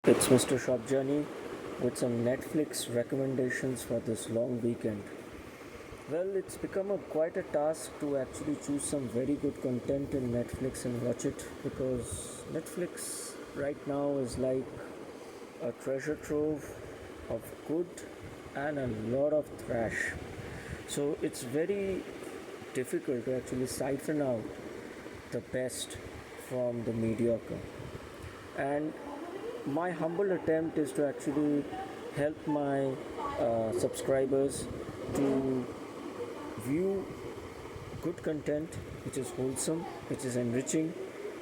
It's Mr. Sobjani with some Netflix recommendations for this long weekend. Well, it's become quite a task to actually choose some very good content in Netflix and watch it because Netflix right now is like a treasure trove of good and a lot of trash. So it's very difficult to actually siphon out the best from the mediocre. And my humble attempt is to actually help my subscribers to view good content which is wholesome, which is enriching,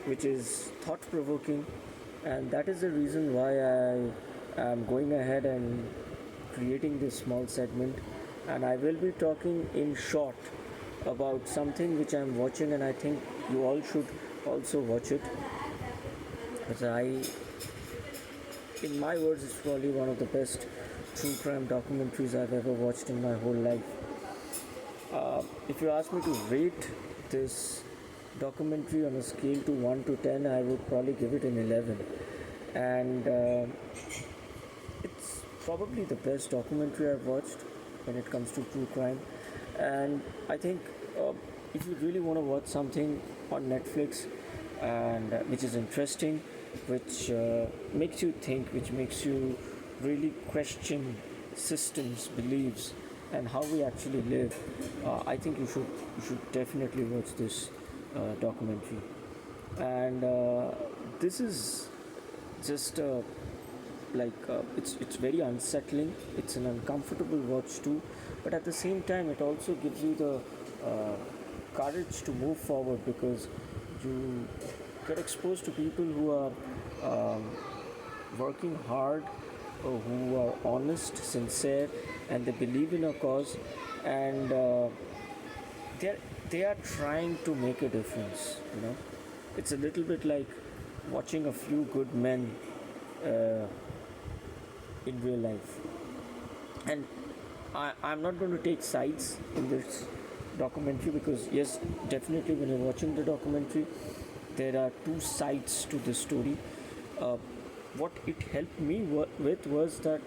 which is thought provoking, and that is the reason why I am going ahead and creating this small segment. And I will be talking in short about something which I am watching, and I think you all should also watch it. Because in my words, it's probably one of the best true crime documentaries I've ever watched in my whole life. If you ask me to rate this documentary on a scale to 1 to 10, I would probably give it an 11. And it's probably the best documentary I've watched when it comes to true crime. And I think if you really want to watch something on Netflix and which is interesting, which makes you think, which makes you really question systems, beliefs, and how we actually live, I think you should definitely watch this documentary. And this is just it's very unsettling. It's an uncomfortable watch too, but at the same time, it also gives you the courage to move forward because you get exposed to people who are working hard, who are honest, sincere, and they believe in a cause, and they are trying to make a difference. It's a little bit like watching a few good men uh, in real life. And I'm not going to take sides in this documentary because yes, definitely when you're watching the documentary, there are two sides to the story. Uh, what it helped me with was that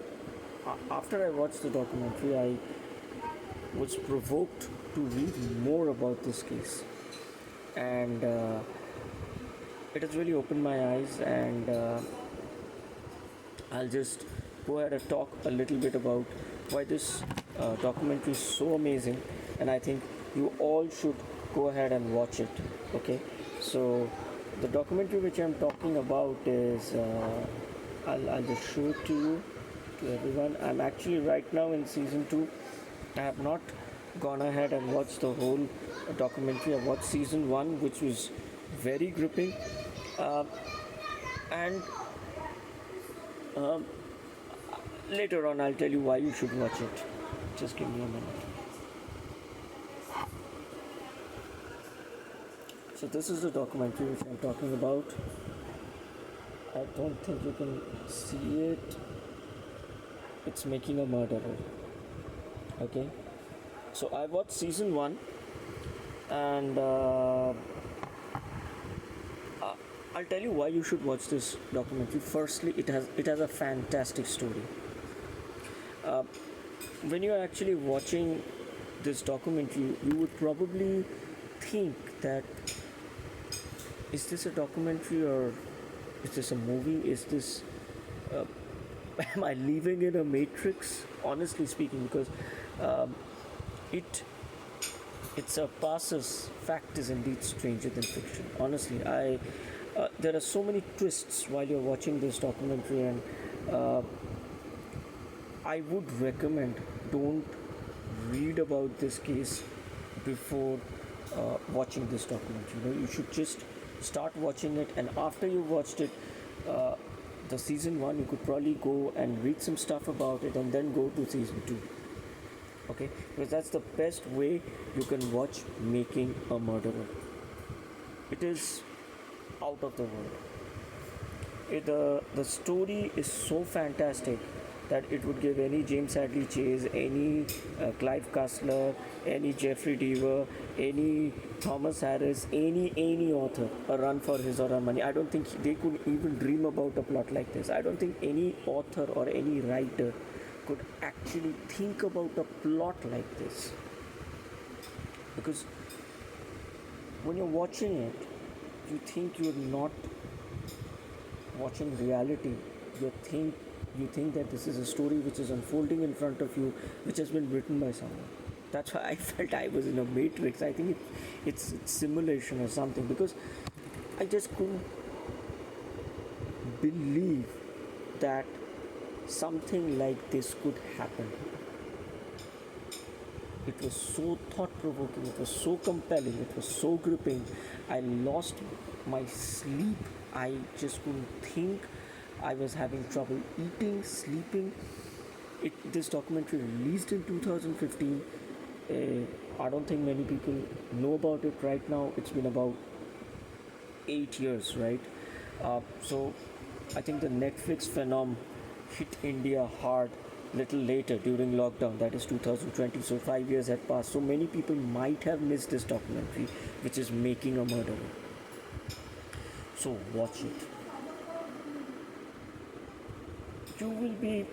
after I watched the documentary, I was provoked to read more about this case, and it has really opened my eyes. And I'll just go ahead and talk a little bit about why this documentary is so amazing, and I think you all should go ahead and watch it. Okay, so the documentary which I'm talking about is I'll just show it to you, to everyone. I'm actually right now in season 2. I have not gone ahead and watched the whole documentary. I've watched season 1, which was very gripping, uh, and um, later on I'll tell you why you should watch it. Just give me a minute. So this is the documentary which I'm talking about. I don't think you can see it. It's Making a Murderer. Okay. So I watched season 1, and I'll tell you why you should watch this documentary. Firstly, it has a fantastic story. Uh, when you're actually watching this documentary, you would probably think that is this a documentary or is this a movie? Is this uh, am I living in a matrix? Honestly speaking, because um, it it surpasses fact is indeed stranger than fiction. Honestly, I there are so many twists while you're watching this documentary, and uh, I would recommend don't read about this case before watching this documentary. You should just start watching it, and after you've watched it, uh, the season 1, you could probably go and read some stuff about it and then go to season 2. Okay, because that's the best way you can watch Making a Murderer. It is out of the world. The story is so fantastic that it would give any James Hadley Chase, any Clive Cussler, any Jeffrey Deaver, any Thomas Harris, any author a run for his or her money. I don't think they could even dream about a plot like this. I don't think any author or any writer could actually think about a plot like this, because when you're watching it, you think you're not watching reality. You think that this is a story which is unfolding in front of you, which has been written by someone. That's why I felt I was in a matrix. I think it's simulation or something, because I just couldn't believe that something like this could happen. It was so thought-provoking, it was so compelling, it was so gripping. I lost my sleep. I just couldn't think. I was having trouble eating, sleeping. This documentary released in 2015. I don't think many people know about it right now. It's been about 8 years, right? So I think the Netflix phenomenon hit India hard little later during lockdown, that is 2020. So 5 years had passed. So many people might have missed this documentary, which is Making a Murderer. So watch it. You will be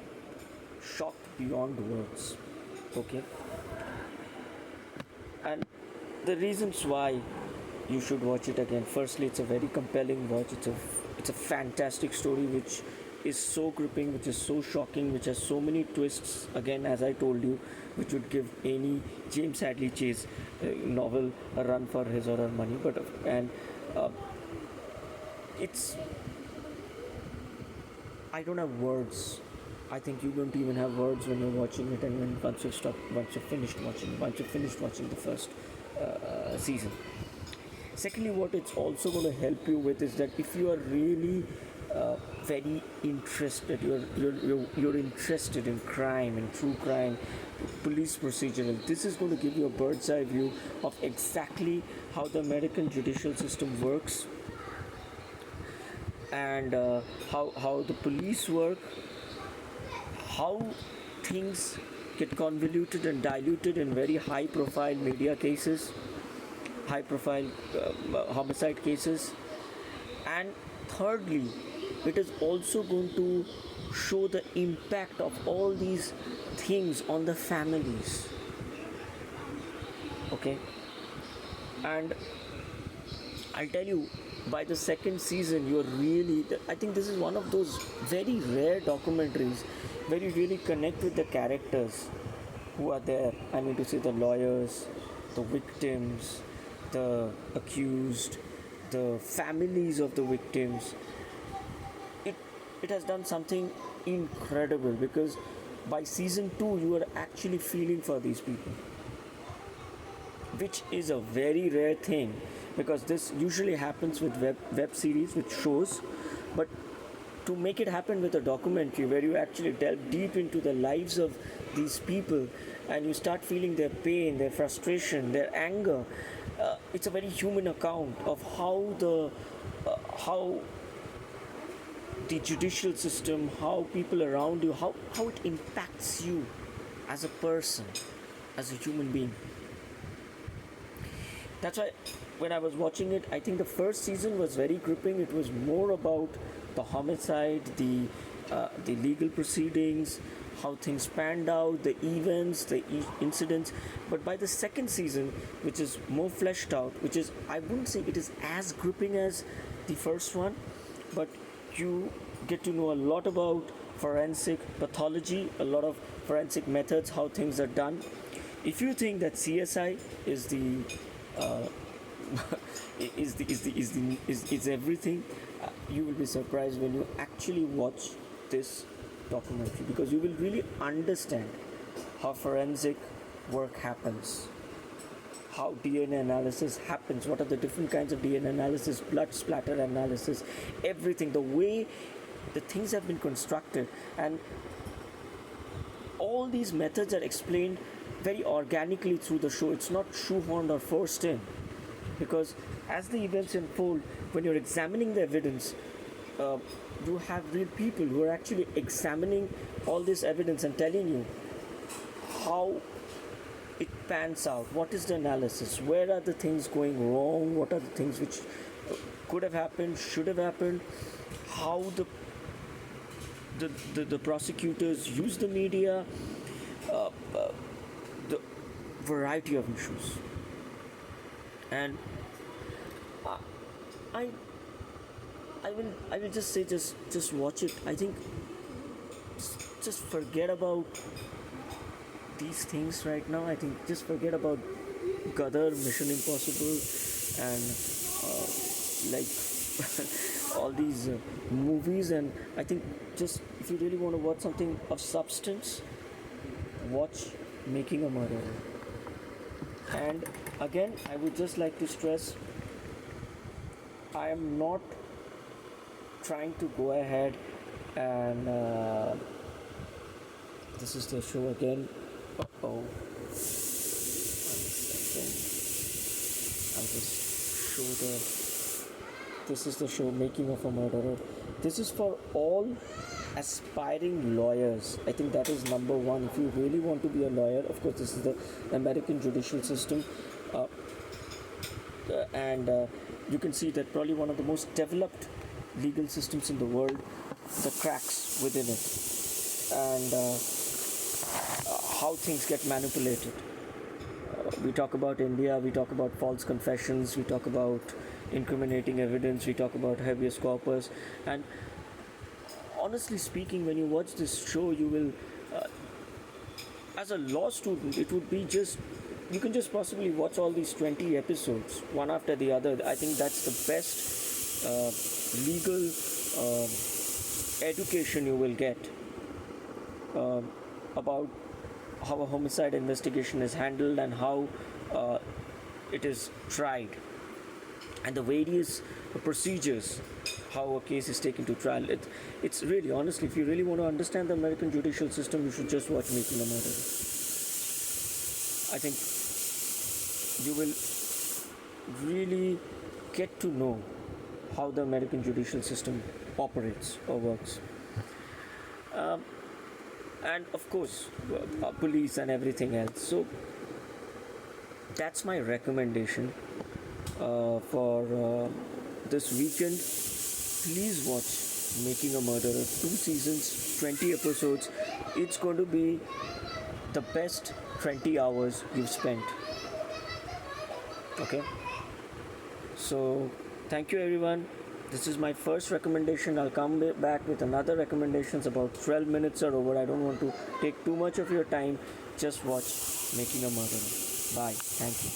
shocked beyond words. Okay? And the reasons why you should watch it again. Firstly, it's a very compelling watch. It's a fantastic story which is so gripping, which is so shocking, which has so many twists. Again, as I told you, which would give any James Hadley Chase novel a run for his or her money. It's, I don't have words. I think you don't even have words when you're watching it, and once you've finished watching the first season. Secondly, what it's also going to help you with is that if you are really very interested, you're interested in crime and true crime, police procedural, this is going to give you a bird's eye view of exactly how the American judicial system works, and how the police work, how things get convoluted and diluted in very high profile media cases, high profile homicide cases. And thirdly, it is also going to show the impact of all these things on the families. Okay? And I'll tell you, by the second season, I think this is one of those very rare documentaries where you really connect with the characters who are there. I mean to say, the lawyers, the victims, the accused, the families of the victims. It has done something incredible, because by season 2 you are actually feeling for these people, which is a very rare thing, because this usually happens with web series, with shows. But to make it happen with a documentary where you actually delve deep into the lives of these people and you start feeling their pain, their frustration, their anger, it's a very human account of how the judicial system, how people around you, how it impacts you as a person, as a human being. That's why when I was watching it, I think the first season was very gripping. It was more about the homicide, the legal proceedings, how things panned out, the events, the incidents. But by the second season, which is more fleshed out, which is, I wouldn't say it is as gripping as the first one, but you get to know a lot about forensic pathology, a lot of forensic methods, how things are done. If you think that CSI is the is everything, you will be surprised when you actually watch this documentary, because you will really understand how forensic work happens, how DNA analysis happens, what are the different kinds of DNA analysis, blood splatter analysis, everything, the way the things have been constructed. And all these methods are explained very organically through the show. It's not shoehorned or forced in, because as the events unfold, when you're examining the evidence, you have real people who are actually examining all this evidence and telling you how it pans out. What is the analysis? Where are the things going wrong? What are the things which could have happened, should have happened? How the prosecutors use the media, the variety of issues. And I I will just say, just watch it. I think just forget about these things right now. I think just forget about Gadar, Mission Impossible, and like all these movies. And I think just if you really want to watch something of substance, watch Making a Murderer. And again, I would just like to stress, I am not trying to go ahead and this is the show again. One second. I'll just show this is the show Making of a Murderer. This is for all aspiring lawyers. I think that is number one. If you really want to be a lawyer, of course, this is the American judicial system, and you can see that probably one of the most developed legal systems in the world, the cracks within it, and how things get manipulated. We talk about India, we talk about false confessions, we talk about incriminating evidence, we talk about habeas corpus. And honestly speaking, when you watch this show, you will, as a law student, it would be just, you can just possibly watch all these 20 episodes one after the other. I think that's the best legal education you will get about how a homicide investigation is handled and how it is tried, and the various procedures, how a case is taken to trial. It's really, honestly, if you really want to understand the American judicial system, you should just watch Making a Murderer. I think you will really get to know how the American judicial system operates or works. And of course, police and everything else. So that's my recommendation for this weekend. Please watch Making a Murderer. 2 seasons, 20 episodes. It's going to be the best 20 hours you've spent. Okay? So, thank you everyone. This is my first recommendation. I'll come back with another recommendations. About 12 minutes are over. I don't want to take too much of your time. Just watch Making a Murderer. Bye. Thank you.